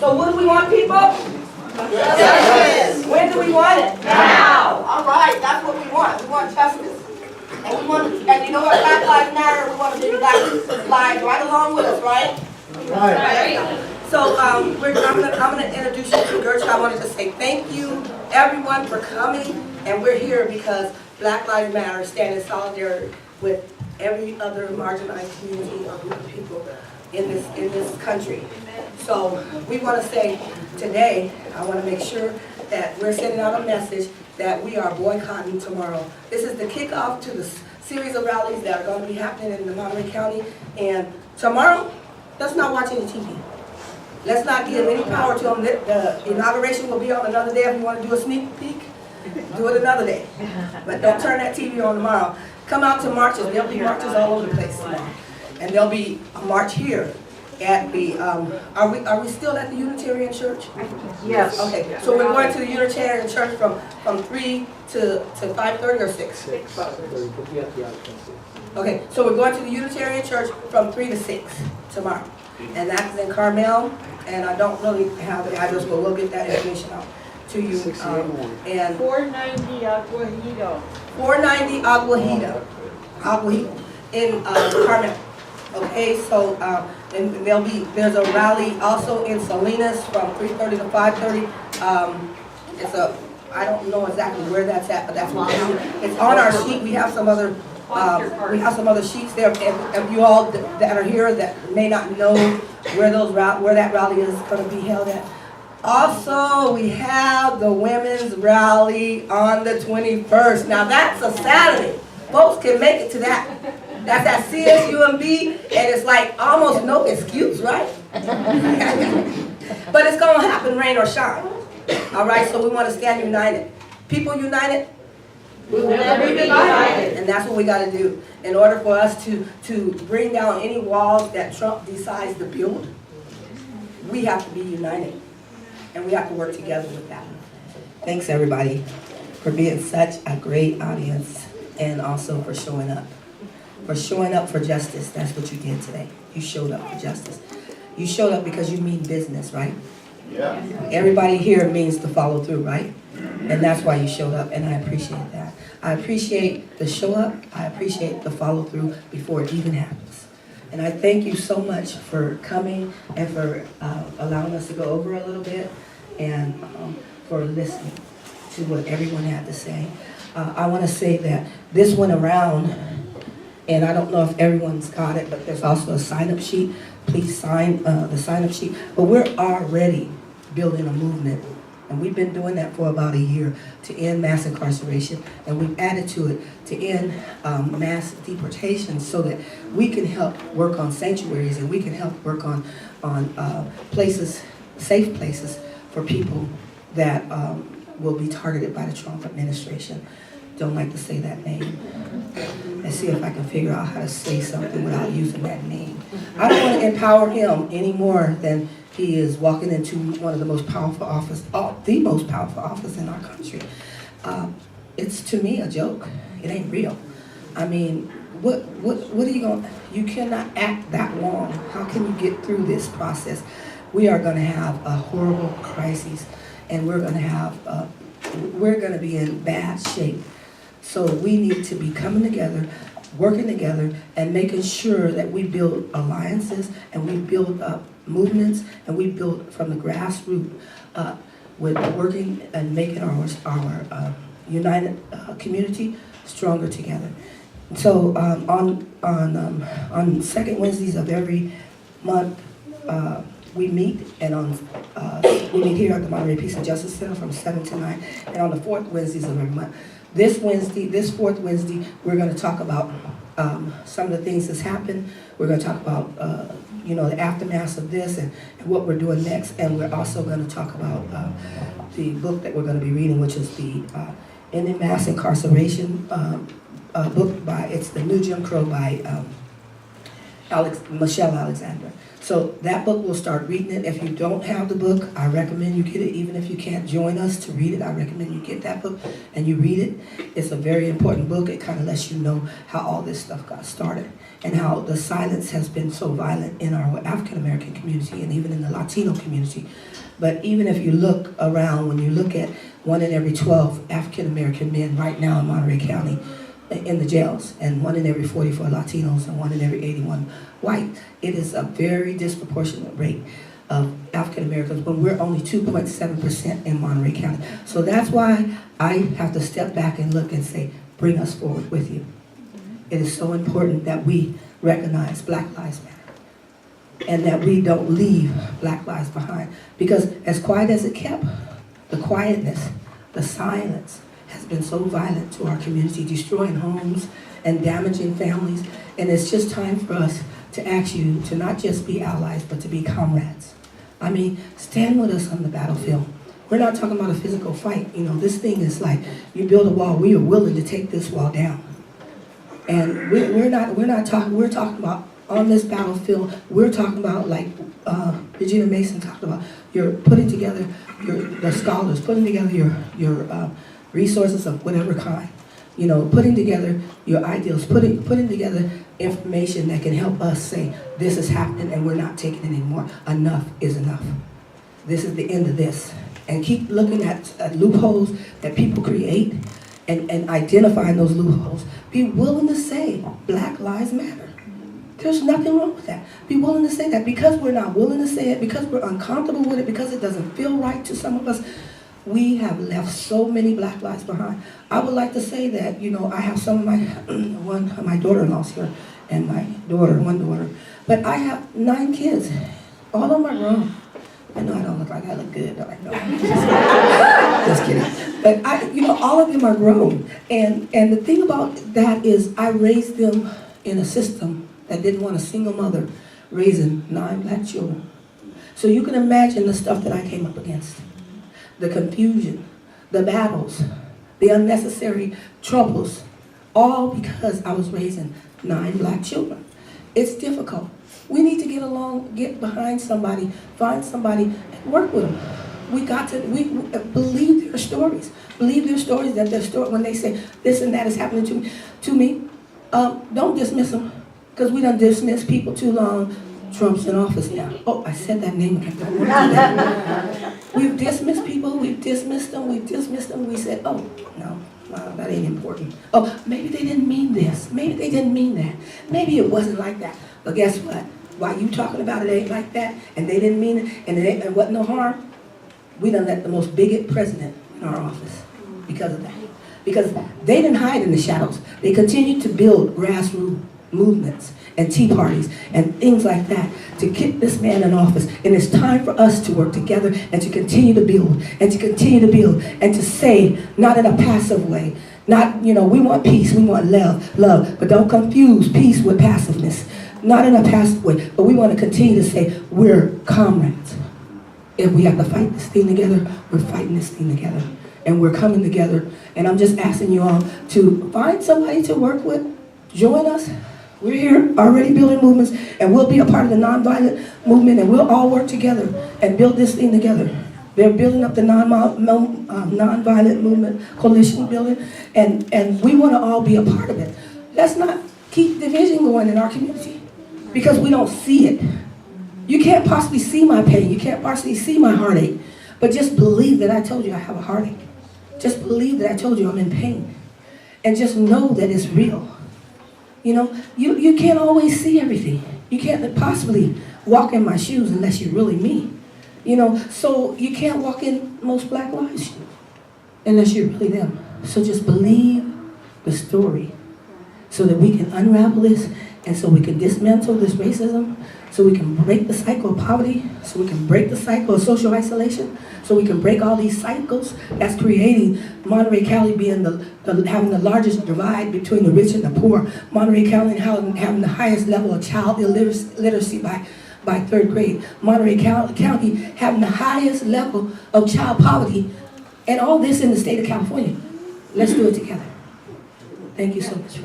So what do we want, people? Justice. When do we want it? Now. All right, that's what we want. We want justice. And we want to, and you know what? Black Lives Matter. We want to bring Black lives right along with us, right? Right. So I'm gonna introduce you to Gertrude. I wanted to say thank you, everyone, for coming. And we're here because Black Lives Matter stand in solidarity with every other marginalized community or group of people in this country. So we want to say today, I want to make sure that we're sending out a message that we are boycotting tomorrow. This is the kickoff to the series of rallies that are going to be happening in the Monterey County. And tomorrow, let's not watch any TV. Let's not give any power to them. The inauguration will be on another day. If you want to do a sneak peek, do it another day. But don't turn that TV on tomorrow. Come out to marches. There'll be marches all over the place tomorrow. And there'll be a march here at the, are we still at the Unitarian Church? Yes. Okay, so we're going to the Unitarian Church from 3 to 5:30 or 6? 6. Okay, so we're going to the Unitarian Church from 3 to 6 tomorrow. And that's in Carmel, and I don't really have the address, but we'll get that information out to you. And 490 Aguajito. 490 Aguajito in Carmel. Okay, so and there's a rally also in Salinas from 3:30 to 5:30. I don't know exactly where that's at, but that's what it's on our sheet. We have some other sheets there. If you all that are here that may not know where that rally is going to be held at. Also, we have the women's rally on the 21st. Now that's a Saturday. Folks can make it to that. That's at CSUMB, and it's like almost no excuse, right? But it's going to happen, rain or shine. All right, so we want to stand united. People united? We will never be divided. And that's what we got to do in order for us to bring down any walls that Trump decides to build. We have to be united, and we have to work together with that. Thanks, everybody, for being such a great audience, and also for showing up. For showing up for justice. That's what you did today. You showed up for justice. You showed up because you mean business, right? Yeah. Everybody here means to follow through, right? And that's why you showed up, and I appreciate that. I appreciate the show up. I appreciate the follow through before it even happens. And I thank you so much for coming and for allowing us to go over a little bit, and for listening to what everyone had to say. I want to say that this went around, and I don't know if everyone's got it, but there's also a sign-up sheet. Please sign the sign-up sheet. But we're already building a movement, and we've been doing that for about a year to end mass incarceration, and we've added to it to end mass deportation so that we can help work on sanctuaries, and we can help work on places, safe places for people that will be targeted by the Trump administration. Don't like to say that name. Let's see if I can figure out how to say something without using that name. I don't want to empower him any more than he is walking into one of the most powerful office, the most powerful office in our country. It's to me a joke. It ain't real. I mean, what are you going? You cannot act that long. How can you get through this process? We are going to have a horrible crisis, and we're going to be in bad shape. So we need to be coming together, working together, and making sure that we build alliances, and we build up movements, and we build from the grassroots with working and making our united community stronger together. So on second Wednesdays of every month, we meet, and we meet here at the Monterey Peace and Justice Center from 7 to 9, and on the fourth Wednesdays of every month. This fourth Wednesday, we're going to talk about some of the things that's happened. We're going to talk about, the aftermath of this and what we're doing next. And we're also going to talk about the book that we're going to be reading, which is the Ending Mass Incarceration book it's the New Jim Crow by Michelle Alexander. So that book, we'll start reading it. If you don't have the book, I recommend you get it. Even if you can't join us to read it, I recommend you get that book and you read it. It's a very important book. It kind of lets you know how all this stuff got started and how the silence has been so violent in our African American community and even in the Latino community. But even if you look around, when you look at 1 in every 12 African American men right now in Monterey County in the jails, and 1 in every 44 Latinos, and 1 in every 81 white, it is a very disproportionate rate of African Americans, but we're only 2.7% in Monterey County. So that's why I have to step back and look and say, bring us forward with you. It is so important that we recognize Black Lives Matter and that we don't leave Black lives behind. Because as quiet as it kept, the quietness, the silence has been so violent to our community, destroying homes and damaging families. And it's just time for us to ask you to not just be allies, but to be comrades. I mean, stand with us on the battlefield. We're not talking about a physical fight. You know, this thing is like, you build a wall, we are willing to take this wall down. And we're talking about on this battlefield, we're talking about like Regina Mason talked about, you're putting together the scholars, putting together your resources of whatever kind, you know, putting together your ideals, putting together information that can help us say, this is happening and we're not taking it anymore. Enough is enough. This is the end of this. And keep looking at loopholes that people create and identifying those loopholes. Be willing to say, Black Lives Matter. There's nothing wrong with that. Be willing to say that. Because we're not willing to say it, because we're uncomfortable with it, because it doesn't feel right to some of us, we have left so many Black lives behind. I would like to say that, you know, I have some of my daughter-in-laws here, and one daughter. But I have 9 kids. All of them are grown. I know I don't look like I look good, I know. Just kidding. But you know, all of them are grown. And the thing about that is I raised them in a system that didn't want a single mother raising 9 Black children. So you can imagine the stuff that I came up against. The confusion, the battles, the unnecessary troubles, all because I was raising 9 Black children. It's difficult. We need to get along, get behind somebody, find somebody, and work with them. We believe their stories. Believe their stories, that their story, when they say this and that is happening to me, don't dismiss them. Because we done dismissed people too long. Trump's in office now. Oh, I said that name again. Don't want to do that. We've dismissed people, we've dismissed them. We said, oh, no, that ain't important. Oh, maybe they didn't mean this. Maybe they didn't mean that. Maybe it wasn't like that. But guess what? While you talking about it ain't like that, and they didn't mean it, and it wasn't no harm, we done let the most bigot president in our office because of that. Because they didn't hide in the shadows. They continued to build grassroots movements and tea parties and things like that to keep this man in office. And it's time for us to work together and to continue to build and to continue to build and to say, not in a passive way, not, you know, we want peace, we want love, but don't confuse peace with passiveness. Not in a passive way, but we want to continue to say, we're comrades. If we have to fight this thing together, we're fighting this thing together. And we're coming together. And I'm just asking you all to find somebody to work with, join us. We're here already building movements, and we'll be a part of the nonviolent movement, and we'll all work together and build this thing together. They're building up the nonviolent movement coalition building, and we want to all be a part of it. Let's not keep division going in our community because we don't see it. You can't possibly see my pain. You can't possibly see my heartache, but just believe that I told you I have a heartache. Just believe that I told you I'm in pain, and just know that it's real. You know, you can't always see everything. You can't possibly walk in my shoes unless you're really me. You know, so you can't walk in most Black lives' shoes unless you're really them. So just believe the story so that we can unravel this and so we can dismantle this racism, so we can break the cycle of poverty, so we can break the cycle of social isolation, so we can break all these cycles that's creating Monterey County being having the largest divide between the rich and the poor. Monterey County having the highest level of child illiteracy by 3rd grade. Monterey County having the highest level of child poverty, and all this in the state of California. Let's do it together. Thank you so much.